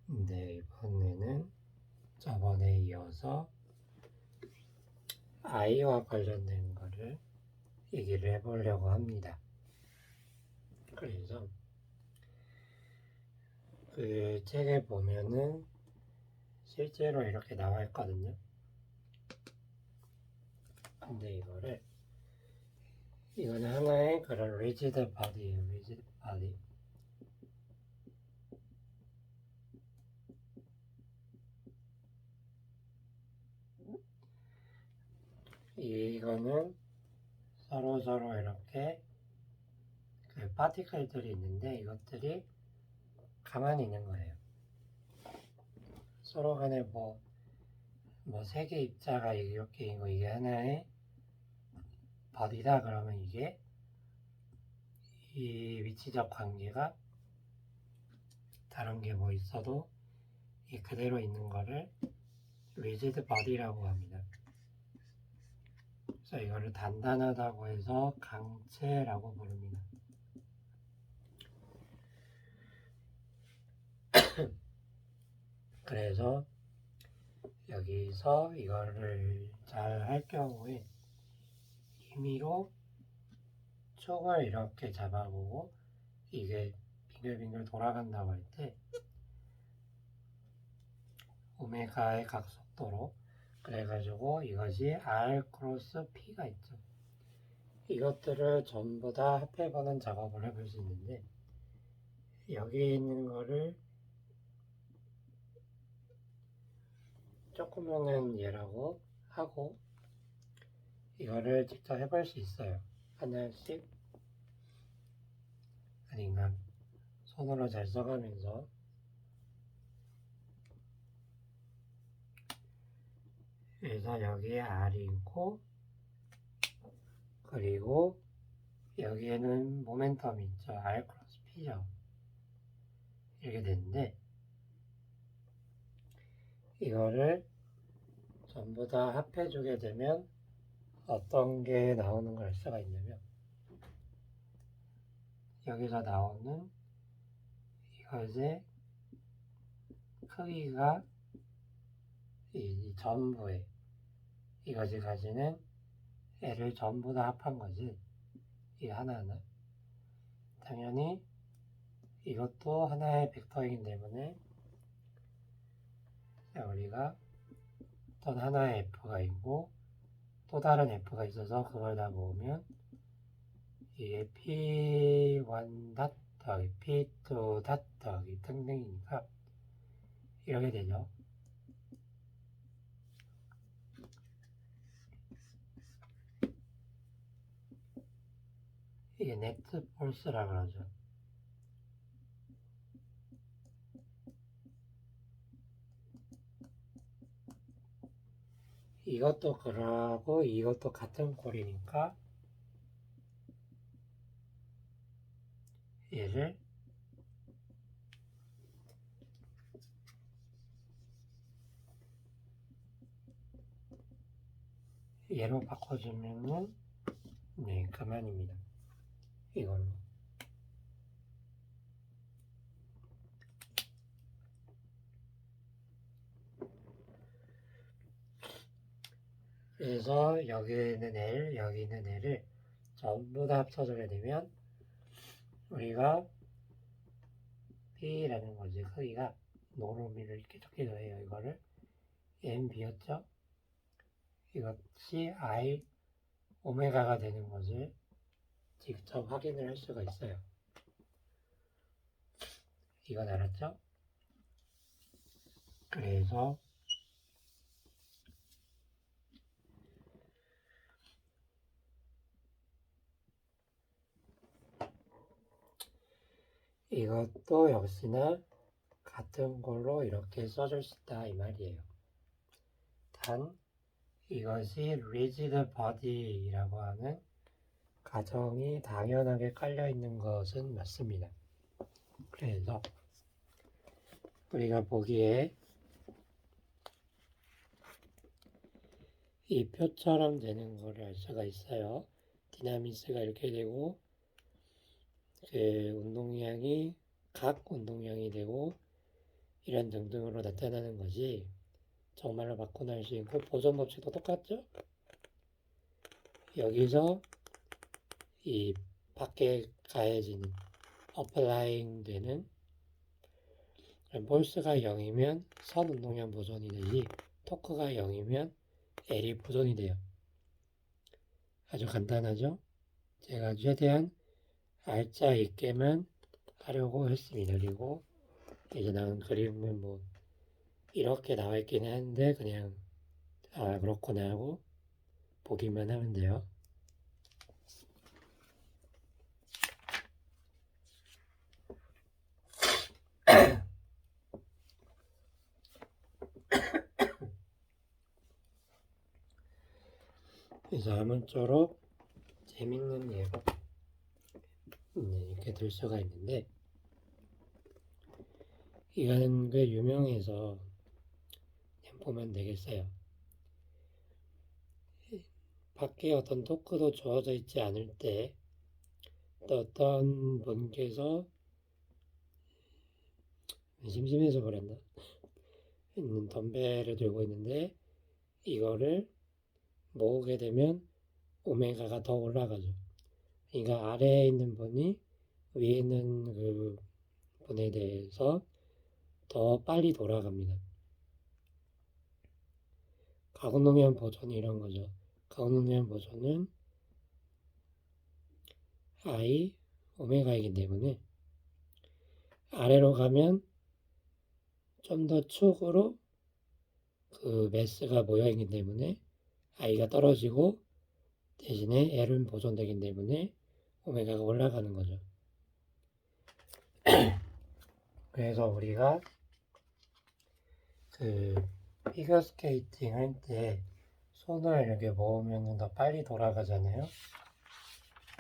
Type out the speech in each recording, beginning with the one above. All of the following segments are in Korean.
네, 이번에는 저번에 이어서 아이와 관련된 거를 얘기를 해보려고 합니다. 그래서 그 책에 보면은 실제로 이렇게 나와 있거든요. 근데 이거는 하나의 그런 rigid body예요. rigid body. 이거는 서로 이렇게 그 파티클들이 있는데 이것들이 가만히 있는 거예요. 서로 간에 뭐 세 개 입자가 이렇게 있고 이게 하나의 바디다 그러면 이게 이 위치적 관계가 다른 게 뭐 있어도 이 그대로 있는 거를 rigid body라고 합니다. 그래서 이거를 단단하다고 해서 강체라고 부릅니다. 그래서 여기서 이거를 잘 할 경우에 임의로 축을 이렇게 잡아보고 이게 빙글빙글 돌아간다고 할 때 오메가의 각속도로 그래가지고 이것이 R 크로스 P가 있죠. 이것들을 전부 다 합해보는 작업을 해볼 수 있는데 여기 있는 거를 조그마한 예라고 하고 이거를 직접 해볼 수 있어요. 하나씩 아닌가 손으로 잘 써가면서 그래서 여기에 R이 있고 그리고 여기에는 모멘텀이 있죠. R 크로스 P죠. 이렇게 되는데 이거를 전부 다 합해주게 되면 어떤 게 나오는 걸 알 수가 있냐면 여기서 나오는 이것의 크기가 이 전부에 이것이 가지는 애를 전부 다 합한 거지. 이 하나하나. 당연히 이것도 하나의 벡터이기 때문에 우리가 어떤 하나의 F가 있고 또 다른 F가 있어서 그걸 다 모으면 이게 P1 닷 더하기 P2 닷 더하기 등등이니까 이렇게 되죠. 이게 네트 폴스라 그러죠. 이것도 그러고 이것도 같은 꼴이니까 얘를 얘로 바꿔주면은 네 그만입니다. 이걸로. 그래서 여기 있는 L, 여기 있는 L을 전부 다 합쳐주게 되면 우리가 P라는 거지 크기가 노름이를 이렇게 적기도 해요. 이거를 MB였죠. 이것이 I 오메가가 되는 것을 직접 확인을 할 수가 있어요. 이건 알았죠? 그래서 이것도 역시나 같은 걸로 이렇게 써줄 수 있다 이 말이에요. 단 이것이 rigid body라고 하는 가정이 당연하게 깔려 있는 것은 맞습니다. 그래서 우리가 보기에 이 표처럼 되는 거를 알 수가 있어요. 디나미스가 이렇게 되고 그 운동량이 각 운동량이 되고 이런 등등으로 나타나는 것이 정말로 바꾸나 할 수 있고, 보존 법칙도 똑같죠? 여기서 이 밖에 가해지는 applying 되는 false가 0이면 선운동량 보존이 되지, 토크가 0이면 L이 보존이 돼요. 아주 간단하죠? 제가 최대한 알짜 있게만 하려고 했습니다. 그리고 이제 나온 그림은 뭐 이렇게 나와 있긴 한데 그냥 그렇구나 하고 보기만 하면 돼요. 그래서 아무쪼록 재밌는 예로 이렇게 들 수가 있는데, 이거는 꽤 유명해서 그냥 보면 되겠어요. 밖에 어떤 토크도 주어져 있지 않을 때 또 어떤 분께서 심심해서 그랬나? 덤벨을 들고 있는데 이거를 모으게 되면 오메가가 더 올라가죠. 그러니까 아래에 있는 분이 위에 있는 그 분에 대해서 더 빨리 돌아갑니다. 가운동면 보존이 이런 거죠. 가운동면 보존은 I 오메가이기 때문에 아래로 가면 좀 더 축으로 그 매스가 모여있기 때문에 I가 떨어지고 대신에 L은 보존되기 때문에 오메가가 올라가는 거죠. 그래서 우리가 그 피겨 스케이팅 할 때 손을 이렇게 모으면 더 빨리 돌아가잖아요.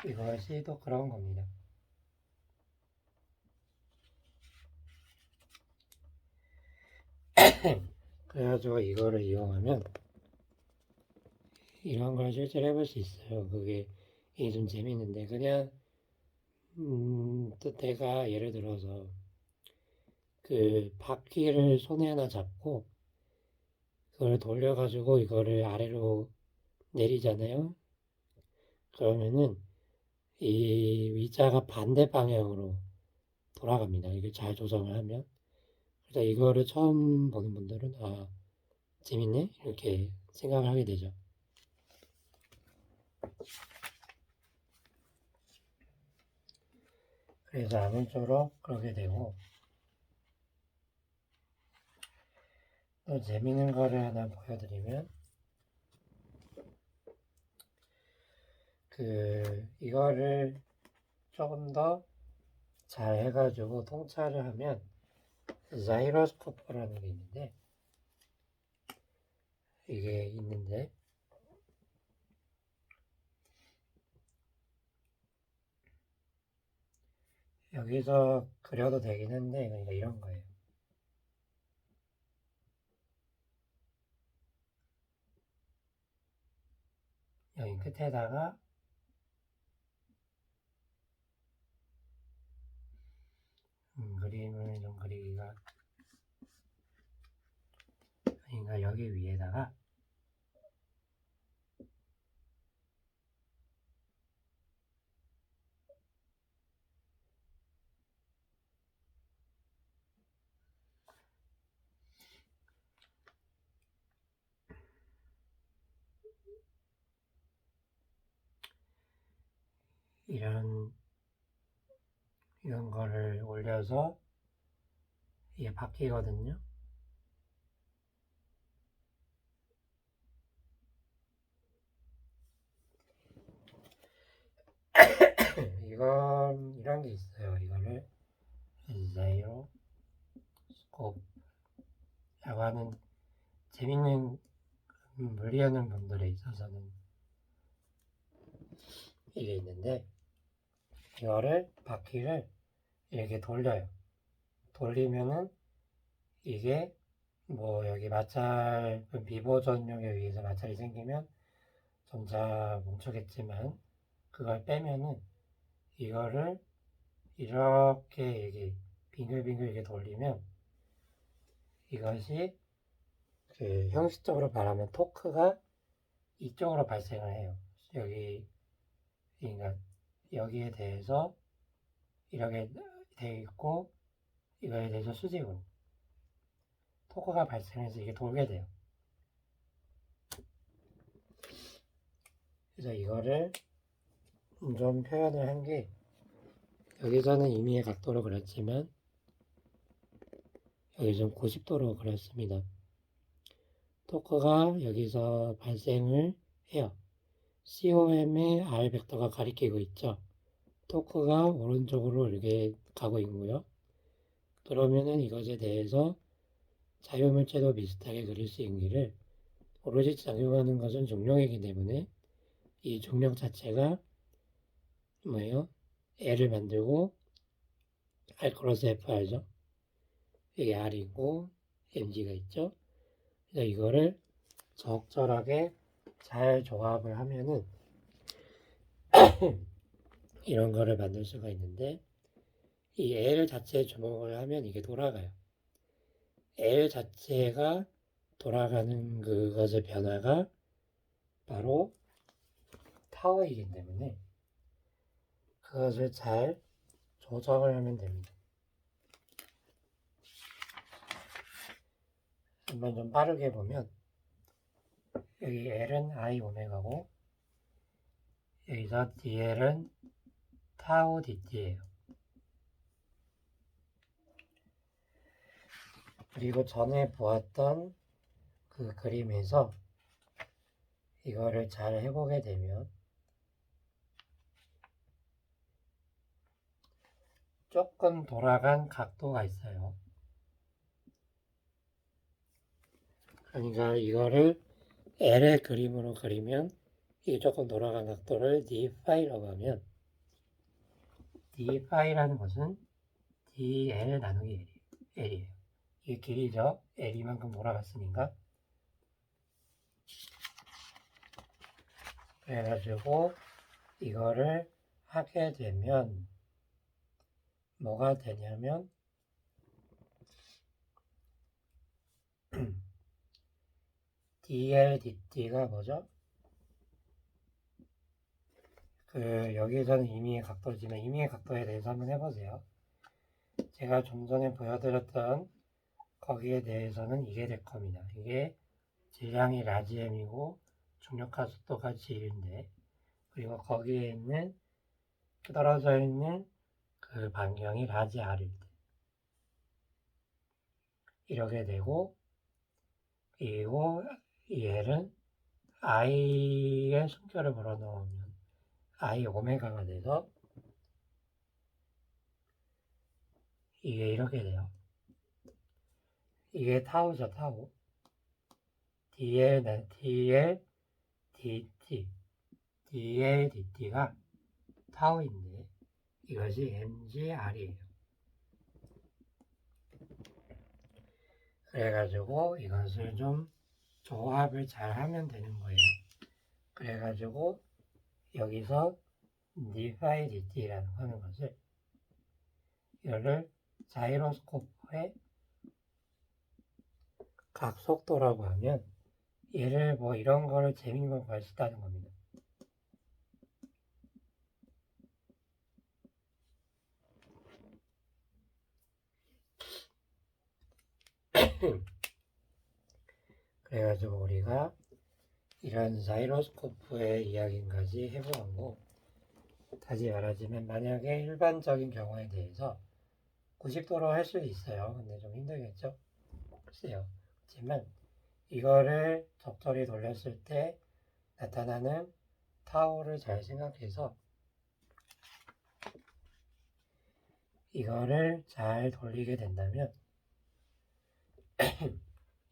이것이 또 그런 겁니다. 그래가지고 이거를 이용하면 이런 걸 실제로 해볼 수 있어요. 그게 좀 재밌는데 그냥 또 내가 예를 들어서 그 바퀴를 손에 하나 잡고 그걸 돌려가지고 이거를 아래로 내리잖아요. 그러면은 이 의자가 반대 방향으로 돌아갑니다. 이게 잘 조정을 하면. 그래서 이거를 처음 보는 분들은 재밌네 이렇게 생각을 하게 되죠. 그래서 아무쪼록 그러게 되고, 또 재밌는 거를 하나 보여드리면 이거를 조금 더 잘 해가지고 통찰을 하면 자이로스코프라는 게 있는데 여기서 그려도 되긴 한데 그러니까 이런 거예요. 여기 끝에다가 그림을 좀 그리기가, 그러니까 여기 위에다가 이런 거를 올려서 이게 바뀌거든요. 이런 게 있어요. 이거를 자이로 스코프라고 하는 재밌는 물리하는 분들에 있어서는 이게 있는데, 이거를 바퀴를 이렇게 돌려요. 돌리면은 이게 뭐 여기 마찰 비보전용에 의해서 마찰이 생기면 점차 멈추겠지만 그걸 빼면은 이거를 이렇게 빙글빙글 이렇게 돌리면 이것이 그 형식적으로 말하면 토크가 이쪽으로 발생을 해요. 그러니까 여기에 대해서 이렇게 되어 있고 이거에 대해서 수직으로 토크가 발생해서 이게 돌게 돼요. 그래서 이거를 좀 표현을 한 게 여기서는 임의의 각도로 그렸지만 여기 좀 90도로 그렸습니다. 토크가 여기서 발생을 해요. COM의 R 벡터가 가리키고 있죠. 토크가 오른쪽으로 이렇게 가고 있고요. 그러면은 이것에 대해서 자유물체도 비슷하게 그릴 수 있기를 오로지 작용하는 것은 중력이기 때문에 이 중력 자체가 뭐예요? L을 만들고 R 크로스 F 알죠? 여기 R이고 mg가 있죠. 그래서 이거를 적절하게 잘 조합을 하면은 이런 거를 만들 수가 있는데 이 L 자체에 주목을 하면 이게 돌아가요. L 자체가 돌아가는 그것의 변화가 바로 타워이기 때문에 그것을 잘 조정을 하면 됩니다. 한번 좀 빠르게 보면 여기 L은 I 오메가고 여기서 DL은 타우 DT예요. 그리고 전에 보았던 그 그림에서 이거를 잘 해보게 되면 조금 돌아간 각도가 있어요. 그러니까 이거를 L의 그림으로 그리면 이 조금 돌아간 각도를 d파이라고 하면 d파이라는 것은 dl 나누기 l이에요. 이게 길이죠. l이만큼 돌아갔으니까. 그래가지고 이거를 하게 되면 뭐가 되냐면 dl dt가 뭐죠? 여기서는 임의의 각도지만 임의의 각도에 대해서 한번 해보세요. 제가 좀 전에 보여드렸던 거기에 대해서는 이게 될 겁니다. 이게 질량이 라지 m이고 중력하 속도가 g인데 그리고 거기에 있는 떨어져 있는 그 반경이 라지 r일 때 이렇게 되고 그리고 이 L은 i의 숨결을 불어넣으면 i 오메가가 돼서 이게 이렇게 돼요. 이게 타우죠, 타우. dl dt dl dt가 타우인데 이것이 mgr이에요. 그래가지고 이것을 좀 조합을 잘 하면 되는 거예요. 그래가지고 여기서 d파이 dt라는 하는 것을 이거를 자이로스코프의 각속도라고 하면 얘를 뭐 이런 거를 재밌는 걸 구할 수 있다는 겁니다. 그래가지고 우리가 이런 자이로스코프의 이야기까지 해보았고 다시 말하자면 만약에 일반적인 경우에 대해서 90도로 할 수 있어요. 근데 좀 힘들겠죠? 글쎄요. 하지만 이거를 적절히 돌렸을 때 나타나는 타워를 잘 생각해서 이거를 잘 돌리게 된다면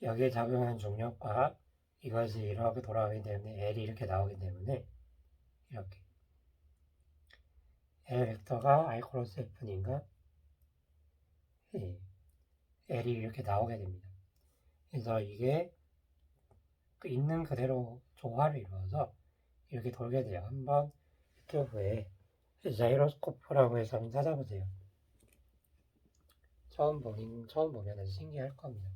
여기에 작용하는 중력과 이것이 이렇게 돌아가기 때문에 L이 이렇게 나오기 때문에 이렇게 L 벡터가 I 크로스 F니까 L이 이렇게 나오게 됩니다. 그래서 이게 있는 그대로 조화를 이루어서 이렇게 돌게 돼요. 한번 유튜브에 자이로스코프라고 해서 한번 찾아보세요. 처음 보면 신기할 겁니다.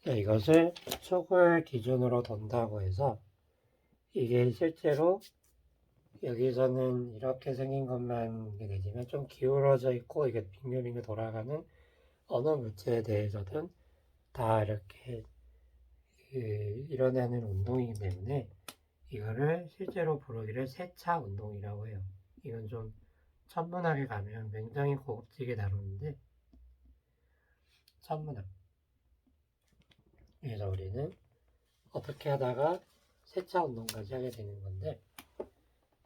이것을 축을 기준으로 돈다고 해서 이게 실제로 여기서는 이렇게 생긴 것만 되지만 좀 기울어져 있고 이게 빙글빙글 돌아가는 어느 물체에 대해서든 다 이렇게 일어나는 운동이기 때문에 이거를 실제로 부르기를 세차 운동이라고 해요. 이건 좀 천문학에 가면 굉장히 고급지게 다루는데 천문학. 그래서 우리는 어떻게 하다가 세차 운동까지 하게 되는 건데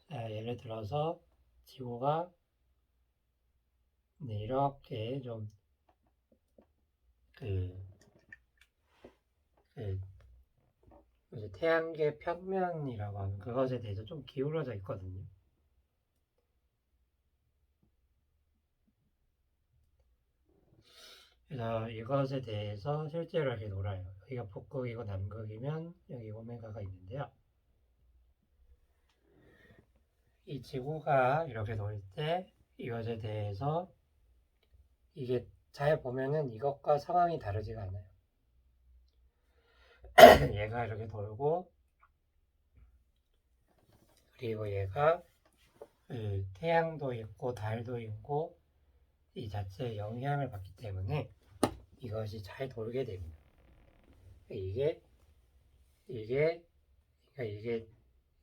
예를 들어서 지구가 이렇게 좀 이제 태양계 평면이라고 하는 그것에 대해서 좀 기울어져 있거든요. 그래서 이것에 대해서 실제로 이렇게 놀아요. 여기가 북극이고 남극이면 여기 오메가가 있는데요. 이 지구가 이렇게 돌 때 이것에 대해서 이게 잘 보면은 이것과 상황이 다르지가 않아요. 얘가 이렇게 돌고 그리고 얘가 태양도 있고 달도 있고 이 자체에 영향을 받기 때문에 이것이 잘 돌게 됩니다. 이게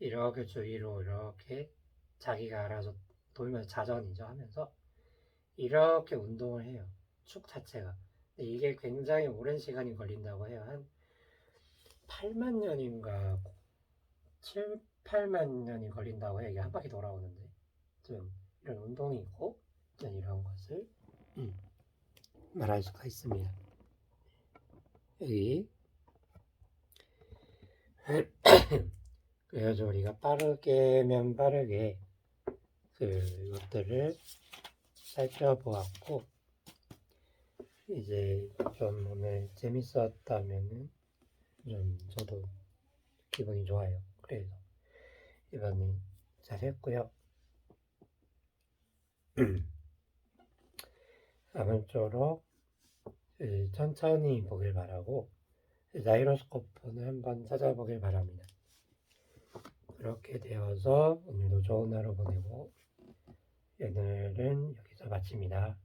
이렇게 주위로 이렇게 자기가 알아서 돌면서 자전이죠 하면서 이렇게 운동을 해요. 축 자체가. 근데 이게 굉장히 오랜 시간이 걸린다고 해요. 한 8만 년인가 7, 8만 년이 걸린다고 해요. 이게 한 바퀴 돌아오는데 좀 이런 운동이 있고 이런 것을 말할 수가 있습니다. 여기 그래서 우리가 빠르게면 빠르게 그것들을 살펴보았고 이제 좀 오늘 재밌었다면은 좀 저도 기분이 좋아요. 그래서 이번에 잘했고요. 아무쪼록 천천히 보길 바라고 자이로스코프는 한번 찾아보길 바랍니다. 그렇게 되어서 오늘도 좋은 하루 보내고 오늘은 여기서 마칩니다.